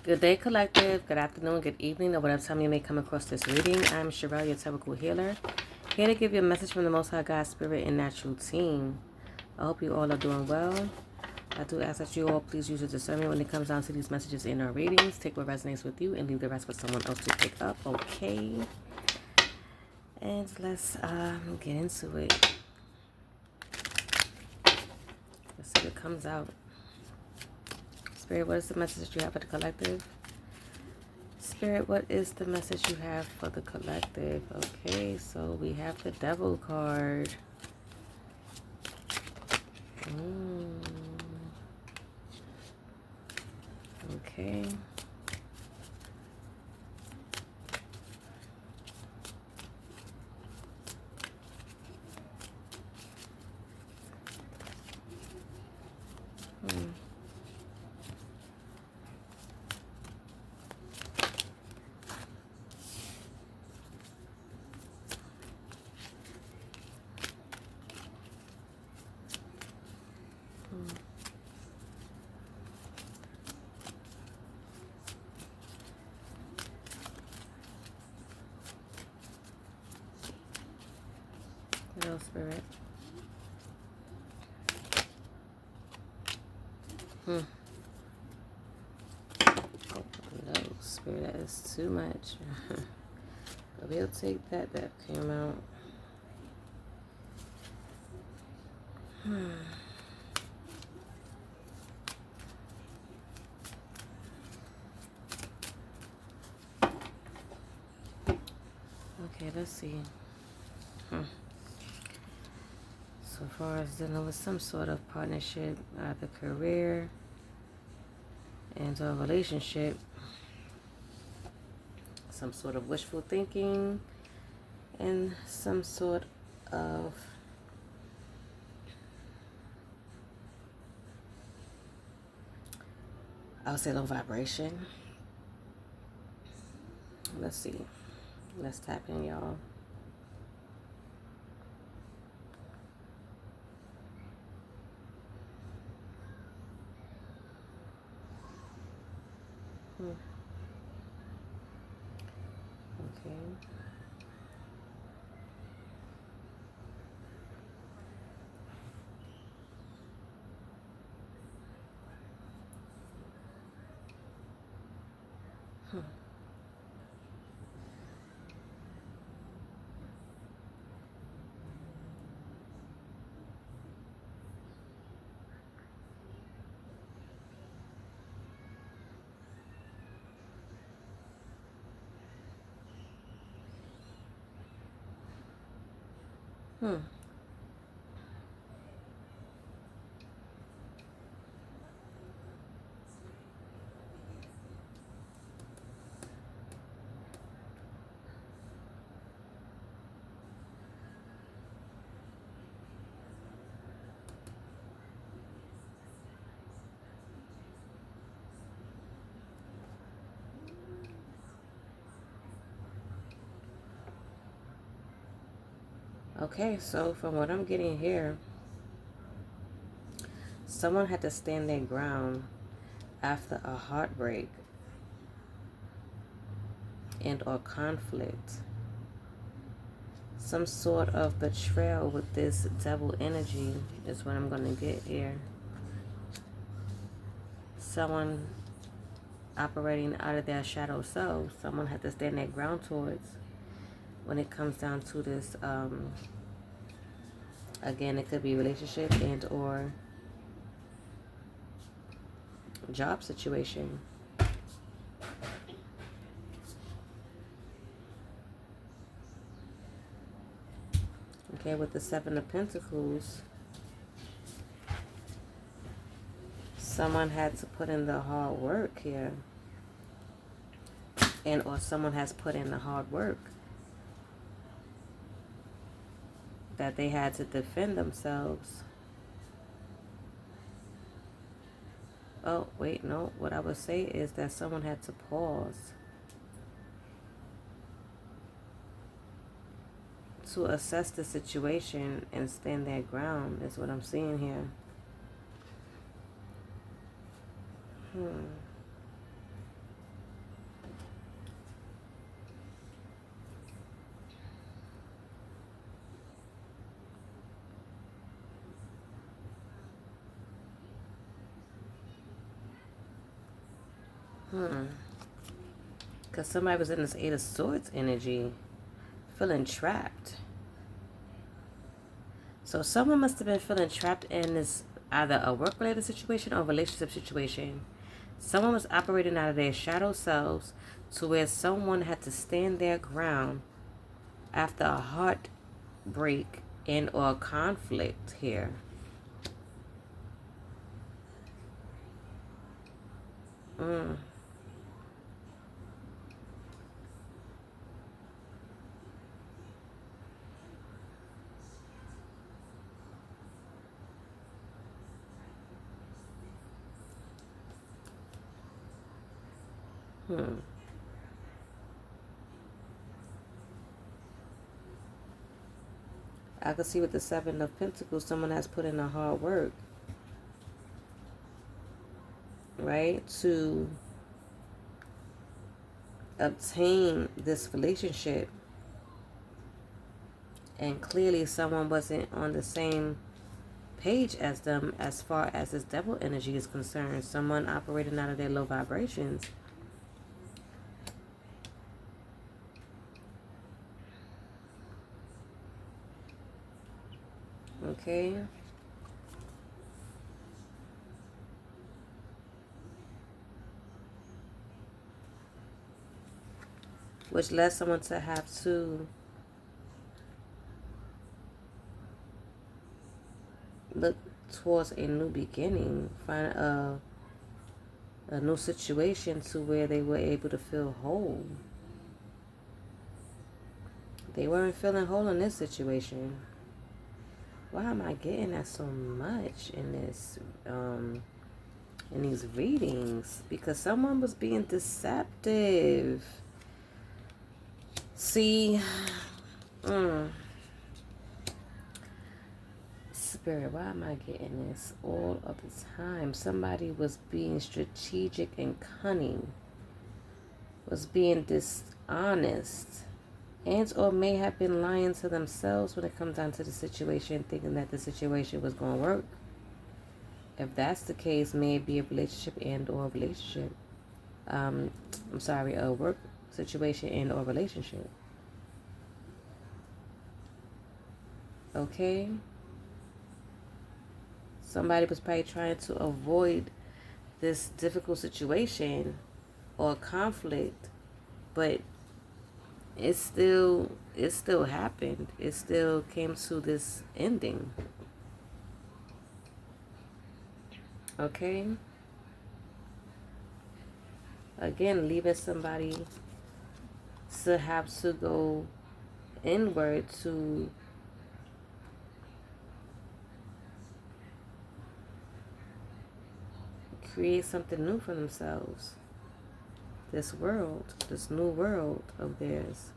Good day, collective. Good afternoon, good evening, or whatever time you may come across this reading. I'm Sherelle, your typical healer, here to give you a message from the Most High God Spirit and Natural Team. I hope you all are doing well. I do ask that you all please use your discernment when it comes down to these messages in our readings. Take what resonates with you and leave the rest for someone else to pick up, okay? And let's get into it. Let's see what comes out. Spirit, what is the message that you have for the collective? Spirit, what is the message you have for the collective? Okay, so we have the Devil card. Okay. Hello, Spirit. Oh, no, Spirit, that is too much. But we'll take that. That came out. Okay, let's see. So far as dealing with some sort of partnership, either career and a relationship, some sort of wishful thinking, and some sort of I would say low vibration. Let's see. Let's tap in, y'all. Okay. Okay, so from what I'm getting here, someone had to stand their ground after a heartbreak and or conflict. Some sort of betrayal with this devil energy is what I'm going to get here. Someone operating out of their shadow self, someone had to stand their ground towards when it comes down to this. Again, it could be relationship and or job situation. Okay, with the Seven of Pentacles, someone had to put in the hard work here. And or someone has put in the hard work that they had to defend themselves. Oh, wait, no. What I would say is that someone had to pause to assess the situation and stand their ground is what I'm seeing here. Because somebody was in this Eight of Swords energy, feeling trapped. So someone must have been feeling trapped in this either a work-related situation or relationship situation. Someone was operating out of their shadow selves to where someone had to stand their ground after a heartbreak and or conflict here. Mm. I can see with the Seven of Pentacles, someone has put in a hard work, right, to obtain this relationship. And clearly someone wasn't on the same page as them as far as this devil energy is concerned. Someone operating out of their low vibrations. Okay. Which led someone to have to look towards a new beginning, find a new situation to where they were able to feel whole. They weren't feeling whole in this situation. Why am I getting that so much in this in these readings? Because someone was being deceptive. See, Spirit, why am I getting this all of the time? Somebody was being strategic and cunning, was being dishonest, and or may have been lying to themselves when it comes down to the situation, thinking that the situation was going to work. If that's the case, may it be a relationship and or a relationship. I'm sorry, a work situation and or relationship. Okay? Somebody was probably trying to avoid this difficult situation or conflict, but it still happened. It still came to this ending. Okay? Again, leaving somebody to have to go inward to create something new for themselves. This world, this new world of theirs.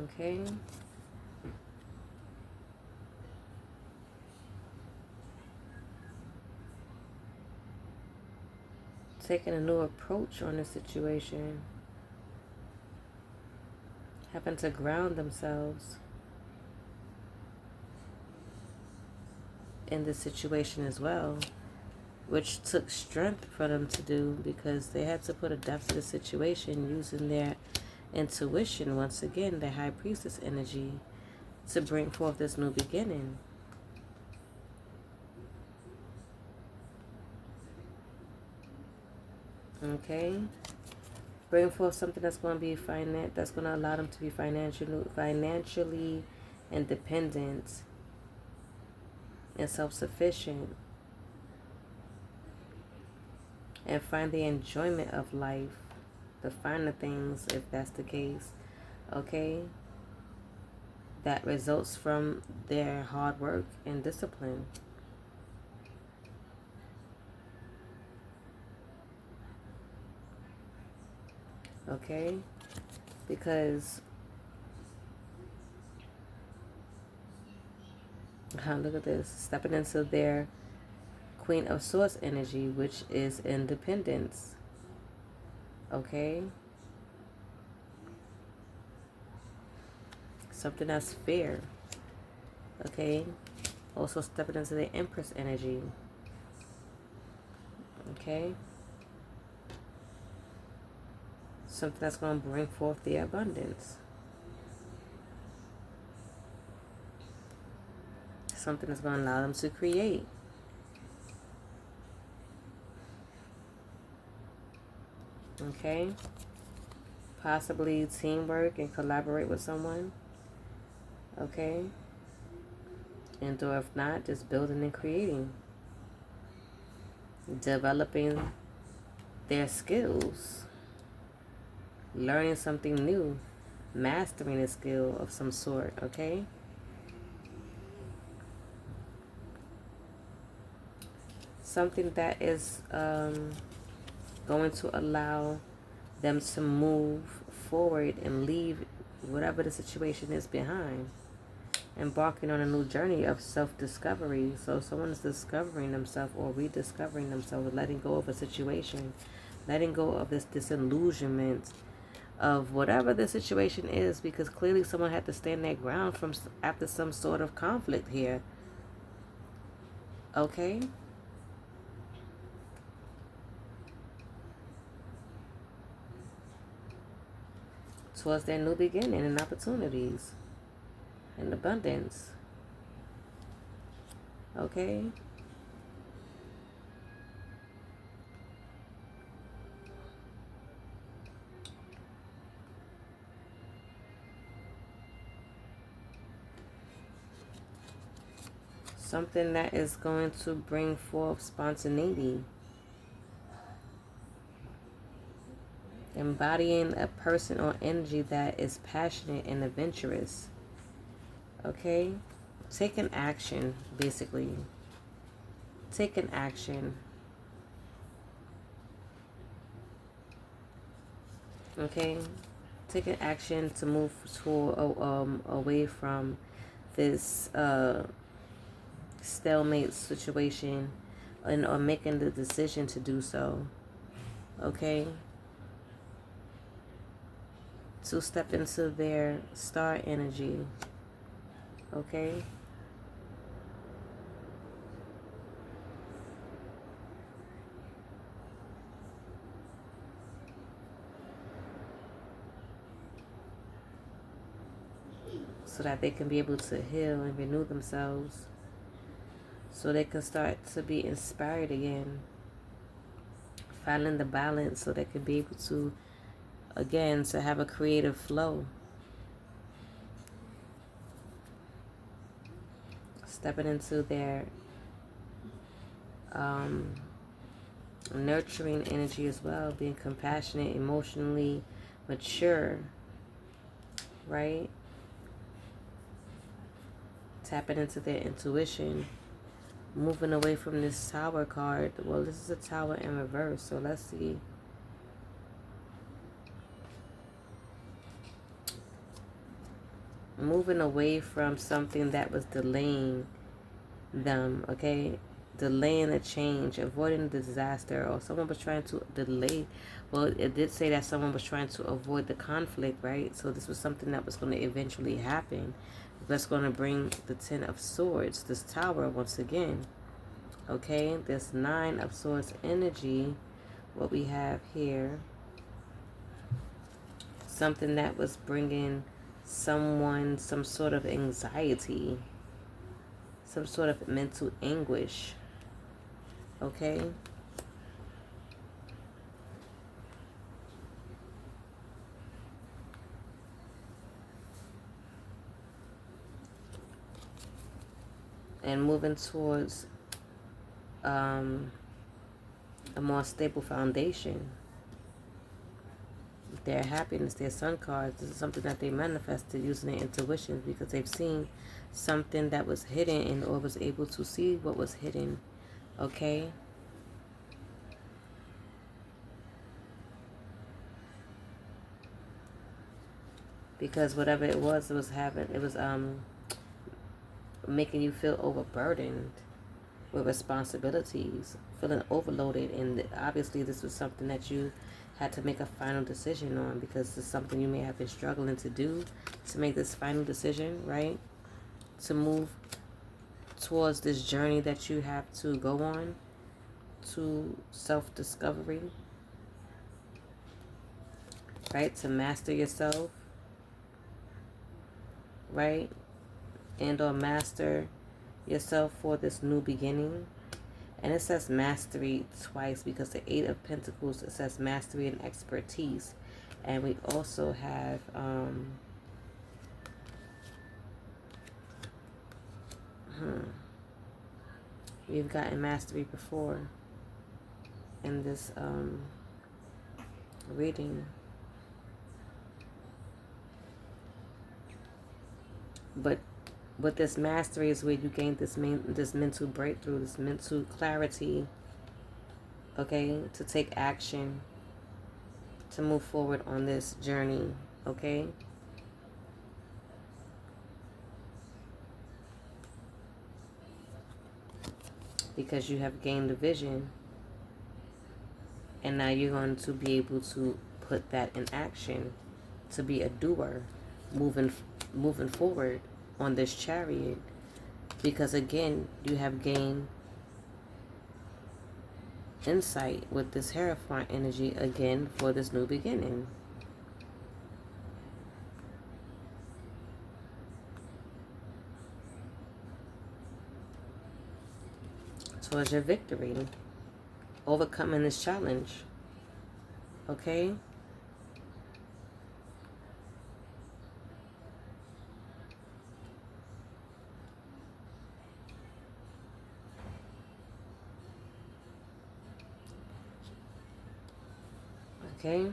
Okay? Taking a new approach on the situation. Having to ground themselves in this situation as well, which took strength for them to do because they had to put a depth to the situation using their intuition, once again, the High Priestess energy, to bring forth this new beginning. Okay? Bring forth something that's going to be that's going to allow them to be financially independent and self-sufficient, and find the enjoyment of life, the finer things, if that's the case. Okay? That results from their hard work and discipline. Okay? Because look at this, stepping into their Queen of Swords energy, which is independence. Okay? something that's fair. Okay, also stepping into the Empress energy. Okay, something that's going to bring forth the abundance. Something that's going to allow them to create. Okay, possibly teamwork and collaborate with someone. Okay, and or if not, just building and creating, developing their skills, learning something new, mastering a skill of some sort. Okay, something that is going to allow them to move forward and leave whatever the situation is behind, embarking on a new journey of self-discovery. So someone is discovering themselves or rediscovering themselves, letting go of a situation, letting go of this disillusionment of whatever the situation is, because clearly someone had to stand their ground from after some sort of conflict here. Okay, towards their new beginning and opportunities and abundance. Okay, something that is going to bring forth spontaneity, embodying a person or energy that is passionate and adventurous. Okay, taking action, basically. Taking action. Okay, taking action to move away from this stalemate situation, and or making the decision to do so. Okay, to step into their star energy. Okay, so that they can be able to heal and renew themselves, so they can start to be inspired again, finding the balance so they can be able to, again, to have a creative flow, stepping into their nurturing energy as well, being compassionate, emotionally mature, right? Tapping into their intuition, moving away from this Tower card. Well, this is a Tower in reverse, so let's see. Moving away from something that was delaying them, okay? Delaying a change, avoiding the disaster, or someone was trying to delay. Well, it did say that someone was trying to avoid the conflict, right? So this was something that was going to eventually happen. That's going to bring the Ten of Swords, this Tower once again. Okay, this Nine of Swords energy, what we have here, something that was bringing someone some sort of anxiety, some sort of mental anguish. Okay, and moving towards a more stable foundation. Their happiness, their sun cards, this is something that they manifested using their intuition, because they've seen something that was hidden and or was able to see what was hidden. Okay, because whatever it was making you feel overburdened with responsibilities, feeling overloaded, and obviously this was something that you had to make a final decision on, because it's something you may have been struggling to do, to make this final decision, right? To move towards this journey that you have to go on, to self-discovery, right? To master yourself, right? And or master yourself for this new beginning. And it says mastery twice, because the Eight of Pentacles, it says mastery and expertise. And we also have we've gotten mastery before in this reading. But with this mastery is where you gain this mental breakthrough, this mental clarity, okay, to take action, to move forward on this journey, okay? Because you have gained a vision, and now you're going to be able to put that in action, to be a doer, moving forward on this chariot. Because again, you have gained insight with this Hierophant energy again for this new beginning. Towards your victory, overcoming this challenge, okay? Okay?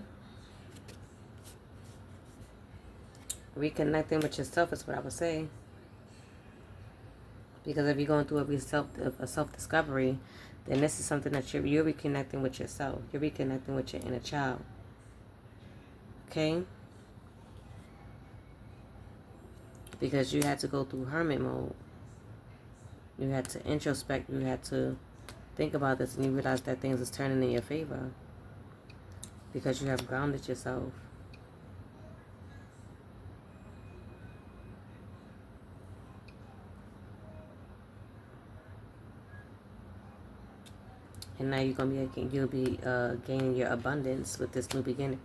Reconnecting with yourself is what I would say. Because if you're going through a self-discovery, then this is something that you're reconnecting with yourself. You're reconnecting with your inner child. Okay? Because you had to go through hermit mode. You had to introspect. You had to think about this, and you realize that things is turning in your favor. Because you have grounded yourself. And now you'll be gaining your abundance with this new beginning.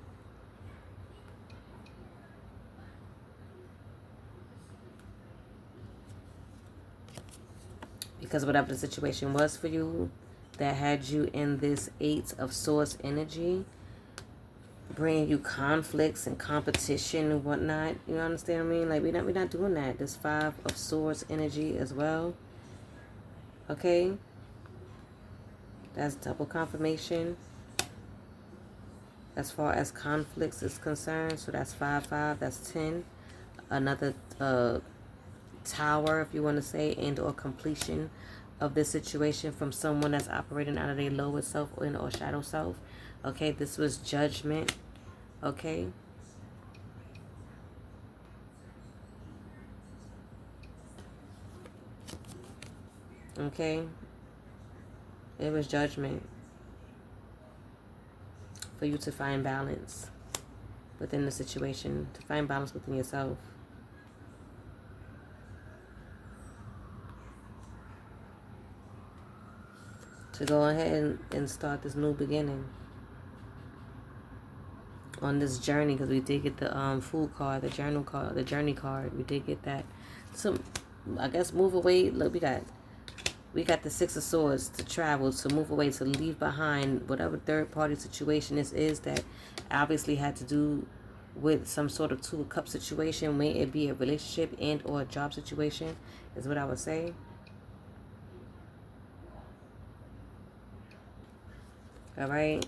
Because whatever the situation was for you that had you in this Eight of Swords energy, bringing you conflicts and competition and whatnot, you understand what I mean? Like, we're not doing that. This Five of Swords energy as well. Okay? That's double confirmation as far as conflicts is concerned. So that's 5, that's 10. Another tower, if you want to say, and or completion of this situation from someone that's operating out of their lower self or shadow self. Okay, this was judgment. Okay. Okay. It was judgment for you to find balance within the situation, to find balance within yourself. To go ahead and start this new beginning on this journey, because we did get the Fool card, the journal card, the journey card. We did get that. So I guess move away. Look, we got the Six of Swords, to travel, to move away, to leave behind whatever third-party situation this is that obviously had to do with some sort of Two of Cups situation. May it be a relationship and or a job situation, is what I would say. All right?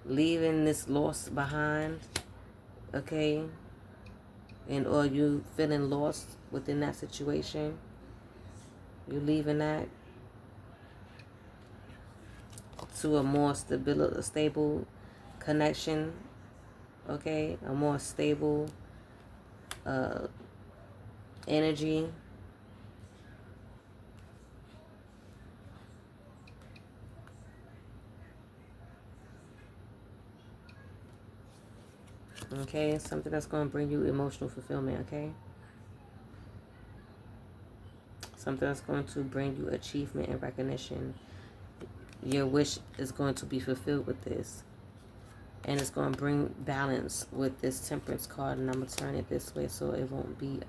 Leaving this loss behind, okay? And or you feeling lost within that situation. You leaving that to a more stable connection, okay? A more stable energy. Okay, something that's going to bring you emotional fulfillment, okay? Something that's going to bring you achievement and recognition. Your wish is going to be fulfilled with this. And it's going to bring balance with this Temperance card. And I'm going to turn it this way so it won't be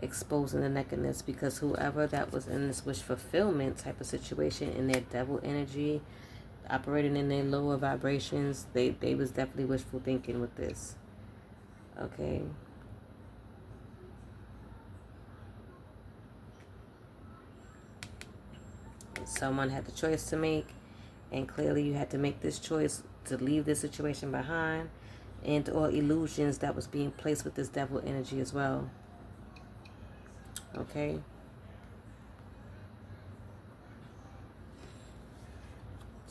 exposing the nakedness, because whoever that was in this wish fulfillment type of situation in their devil energy, operating in their lower vibrations, they was definitely wishful thinking with this. Okay. Someone had the choice to make, and clearly you had to make this choice to leave this situation behind, and or illusions that was being placed with this devil energy as well. Okay.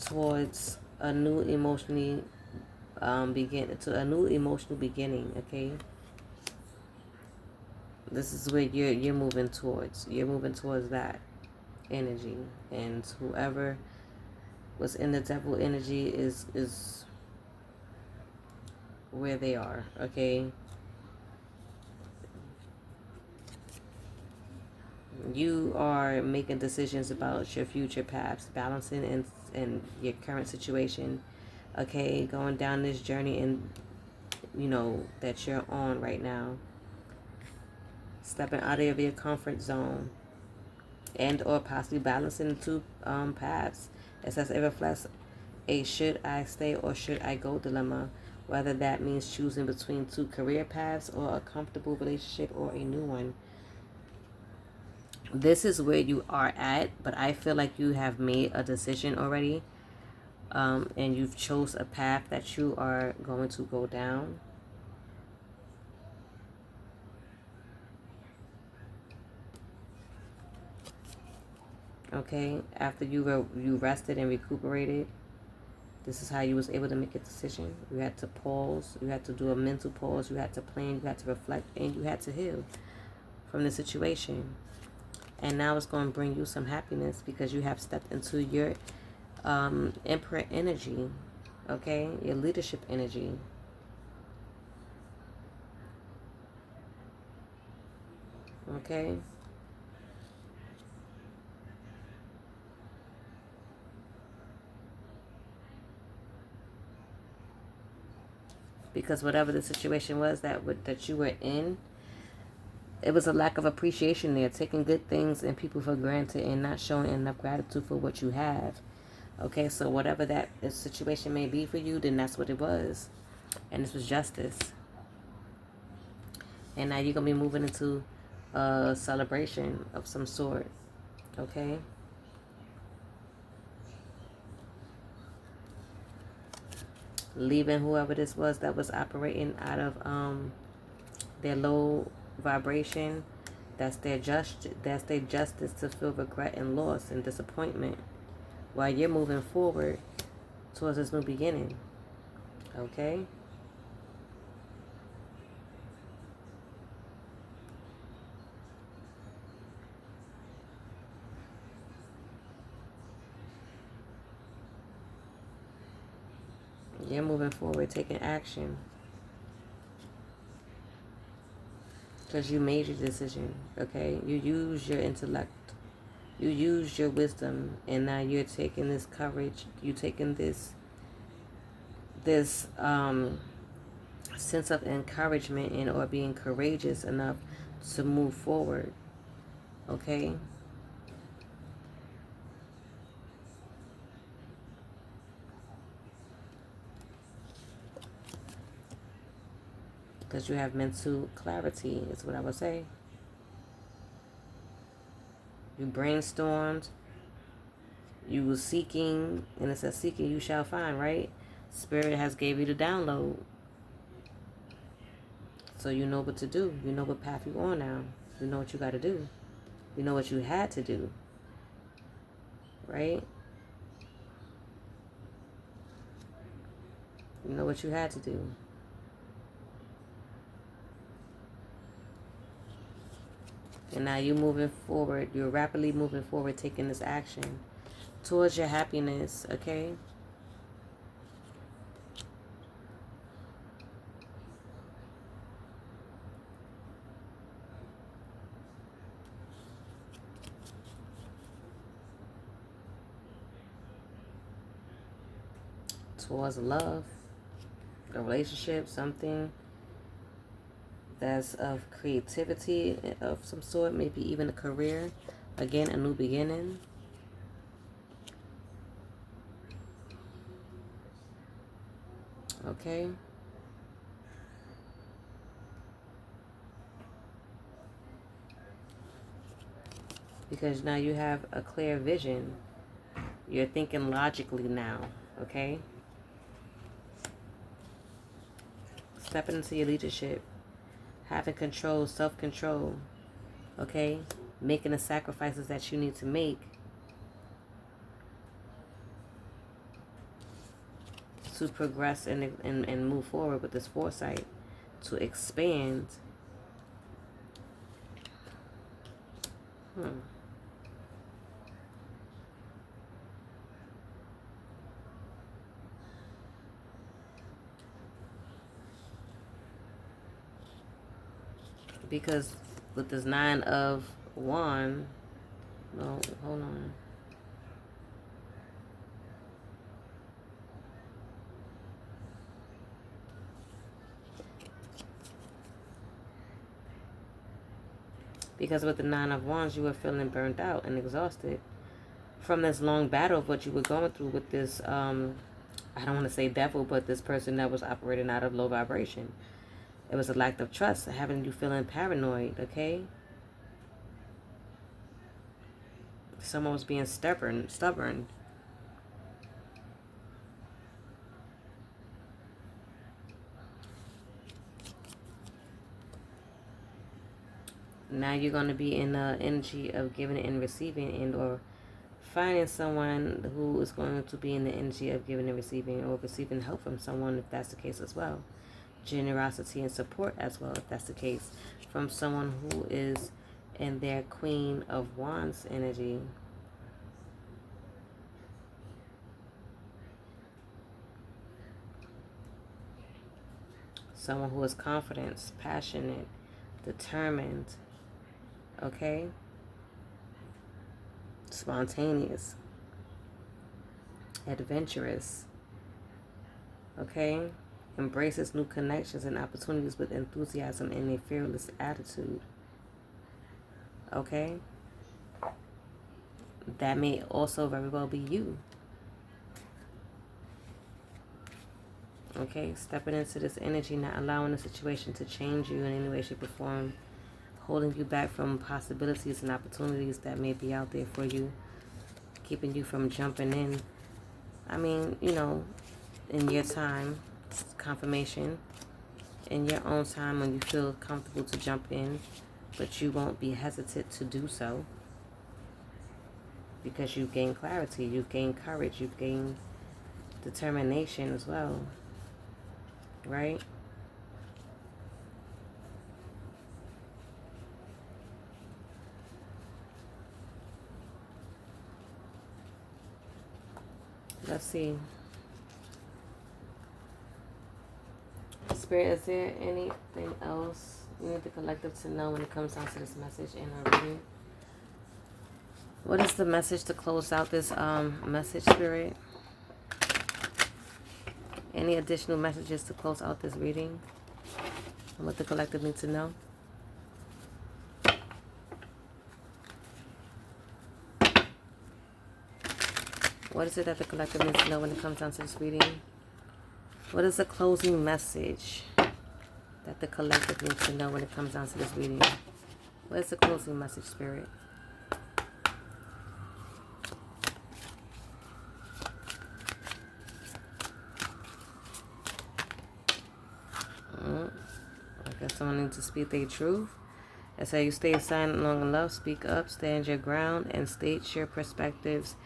Towards a new emotional beginning, okay? This is where you're moving towards. You're moving towards that energy, and whoever was in the devil energy is where they are, okay? You are making decisions about your future paths, balancing in your current situation, okay? Going down this journey and that you're on right now. Stepping out of your comfort zone, and or possibly balancing the two paths. It says it reflects a should I stay or should I go dilemma, whether that means choosing between two career paths or a comfortable relationship or a new one. This is where you are at, but I feel like you have made a decision already, and you've chose a path that you are going to go down. Okay, after you rested and recuperated, this is how you was able to make a decision. You had to pause. You had to do a mental pause. You had to plan. You had to reflect, and you had to heal from the situation. And now it's going to bring you some happiness because you have stepped into your Emperor energy, okay? Your leadership energy. Okay? Because whatever the situation was that you were in, it was a lack of appreciation there, taking good things and people for granted and not showing enough gratitude for what you have. Okay, so whatever that situation may be for you, then that's what it was. And this was justice. And now you're going to be moving into a celebration of some sort. Okay? Leaving whoever this was that was operating out of their low vibration. That's their justice to feel regret and loss and disappointment while you're moving forward towards this new beginning. Okay? You're moving forward, taking action. Because you made your decision, okay? You used your intellect. You used your wisdom. And now you're taking this courage. You're taking this sense of encouragement and or being courageous enough to move forward. Okay? Because you have mental clarity, is what I would say. You brainstormed. You were seeking, and it says seeking you shall find, right? Spirit has gave you the download. So you know what to do. You know what path you're on now. You know what you got to do. You know what you had to do. Right? You know what you had to do. And now you're moving forward. You're rapidly moving forward, taking this action towards your happiness, okay? towards love, a relationship, something that's of creativity of some sort, maybe even a career, again, a new beginning. Okay. Because now you have a clear vision. You're thinking logically now, okay? Stepping into your leadership, having control, self-control, okay? Making the sacrifices that you need to make to progress and move forward with this foresight, to expand. Because with this 9 of Wands, no, hold on. Because with the 9 of Wands, you were feeling burnt out and exhausted from this long battle of what you were going through with this, I don't want to say devil, but this person that was operating out of low vibration. It was a lack of trust, having you feeling paranoid, okay? Someone was being stubborn. Now you're going to be in the energy of giving and receiving, and or finding someone who is going to be in the energy of giving and receiving, or receiving help from someone if that's the case as well. Generosity and support as well if that's the case, from someone who is in their Queen of Wands energy. Someone who is confident, passionate, determined, okay? Spontaneous, adventurous, okay? Embraces new connections and opportunities with enthusiasm and a fearless attitude. Okay? That may also very well be you. Okay? Stepping into this energy, not allowing the situation to change you in any way, shape, or form. Holding you back from possibilities and opportunities that may be out there for you. Keeping you from jumping in. I mean, you know, in your time, confirmation, in your own time when you feel comfortable to jump in, but you won't be hesitant to do so because you've gained clarity, you've gained courage, you've gained determination as well, right? Let's see. Spirit, is there anything else you need the collective to know when it comes down to this message in our reading? What is the message to close out this message, Spirit? Any additional messages to close out this reading? And what the collective needs to know? What is it that the collective needs to know when it comes down to this reading? What is the closing message that the collective needs to know when it comes down to this reading? What is the closing message, Spirit? I guess someone needs to speak their truth. I say you stay silent long enough, speak up, stand your ground, and state your perspectives.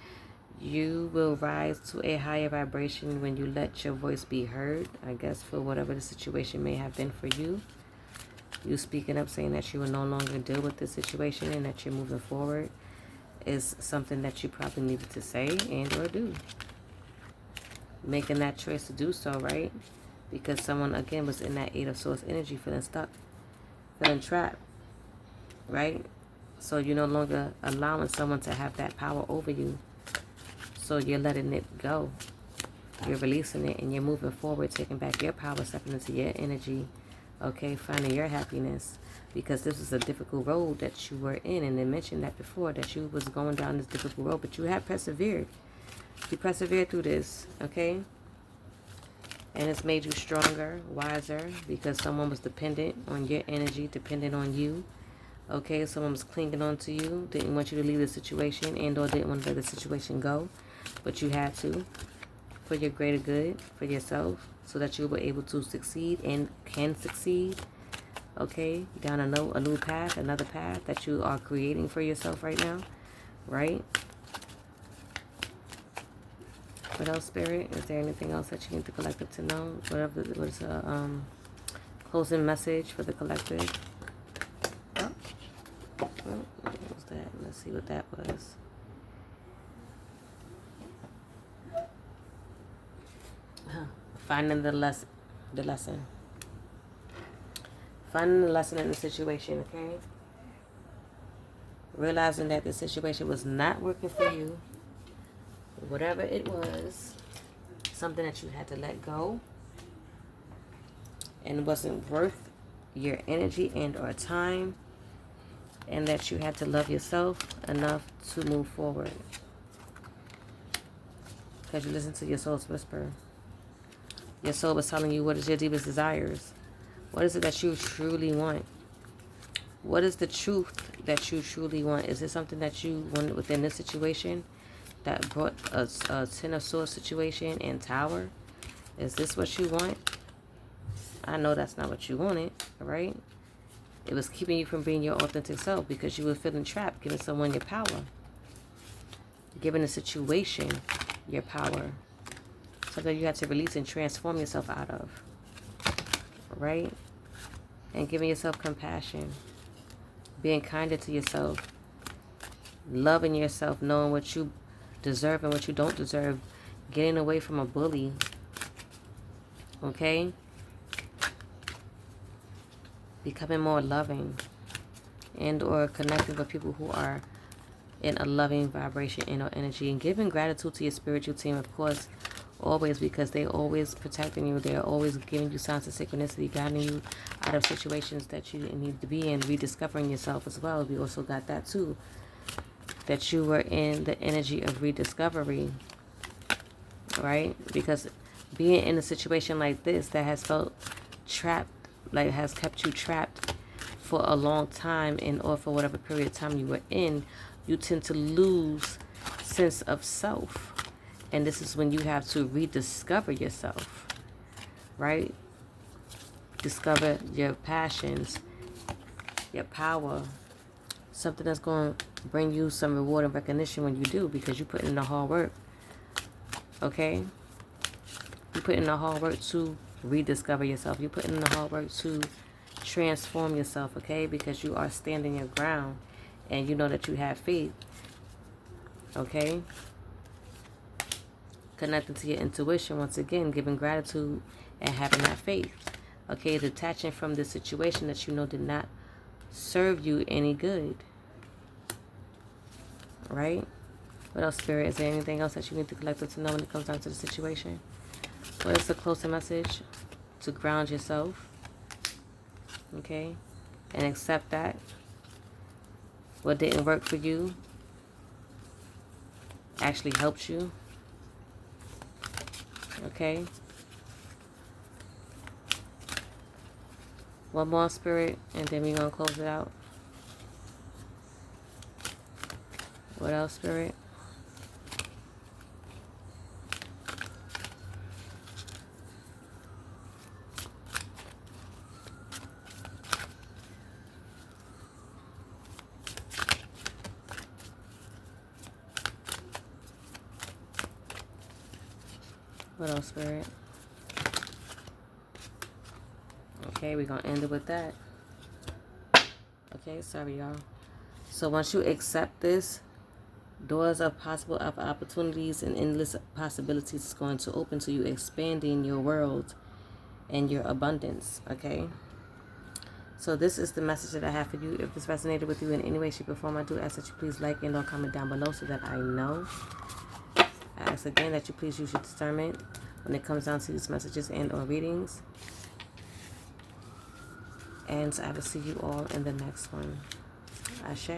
You will rise to a higher vibration when you let your voice be heard, I guess, for whatever the situation may have been for you. You speaking up, saying that you will no longer deal with this situation and that you're moving forward is something that you probably needed to say and or do. Making that choice to do so, right? Because someone, again, was in that 8 of Swords energy, feeling stuck, feeling trapped, right? So you're no longer allowing someone to have that power over you. So you're letting it go. You're releasing it and you're moving forward, taking back your power, stepping into your energy, okay, finding your happiness. Because this is a difficult road that you were in, and they mentioned that before, that you was going down this difficult road, but you have persevered. You persevered through this, okay? And it's made you stronger, wiser, because someone was dependent on your energy, dependent on you. Okay, someone was clinging on to you, didn't want you to leave the situation, and or didn't want to let the situation go. But you had to, for your greater good, for yourself, so that you were able to succeed and can succeed. Okay, down a new path, another path that you are creating for yourself right now, right? What else, Spirit? Is there anything else that you need the collective to know? What is a closing message for the collective? What was that? Let's see what that was. Finding the lesson. Finding the lesson in the situation, okay? Realizing that the situation was not working for you. Whatever it was, something that you had to let go and wasn't worth your energy and or time, and that you had to love yourself enough to move forward. Because you listen to your soul's whisper. Your soul was telling you what is your deepest desires. What is it that you truly want? What is the truth that you truly want? Is it something that you want within this situation that brought a Ten of Swords situation and Tower? Is this what you want? I know that's not what you wanted, right? It was keeping you from being your authentic self because you were feeling trapped, giving someone your power. Giving the situation your power. Something you had to release and transform yourself out of. Right? And giving yourself compassion. Being kinder to yourself. Loving yourself, knowing what you deserve and what you don't deserve. Getting away from a bully. Okay? Becoming more loving. And or connecting with people who are in a loving vibration and or energy. And giving gratitude to your spiritual team, of course, always, because they're always protecting you. They're always giving you signs of synchronicity, guiding you out of situations that you didn't need to be in, rediscovering yourself as well. We also got that too, that you were in the energy of rediscovery, right? Because being in a situation like this that has felt trapped, like has kept you trapped for a long time, and or for whatever period of time you were in, you tend to lose sense of self. And this is when you have to rediscover yourself, right? Discover your passions, your power, something that's going to bring you some reward and recognition when you do, because you put in the hard work, okay? You put in the hard work to rediscover yourself. You put in the hard work to transform yourself, okay? Because you are standing your ground and you know that you have faith, okay? Connecting to your intuition, once again, giving gratitude and having that faith, okay? Detaching from the situation that you know did not serve you any good, right? What else, Spirit? Is there anything else that you need the collective to know when it comes down to the situation? What is the closing message? To ground yourself, okay? And accept that what didn't work for you actually helped you, okay? One more, Spirit, and then we're going to close it out. What else, Spirit? What else, Spirit? Okay, we're going to end it with that. Okay, sorry, y'all. So once you accept this, doors of possible opportunities and endless possibilities is going to open to you, expanding your world and your abundance, okay? So this is the message that I have for you. If this resonated with you in any way, shape, or form, I do ask that you please like and or comment down below so that I know. I ask again that you please use your discernment when it comes down to these messages and or readings. And I will see you all in the next one. Ashe.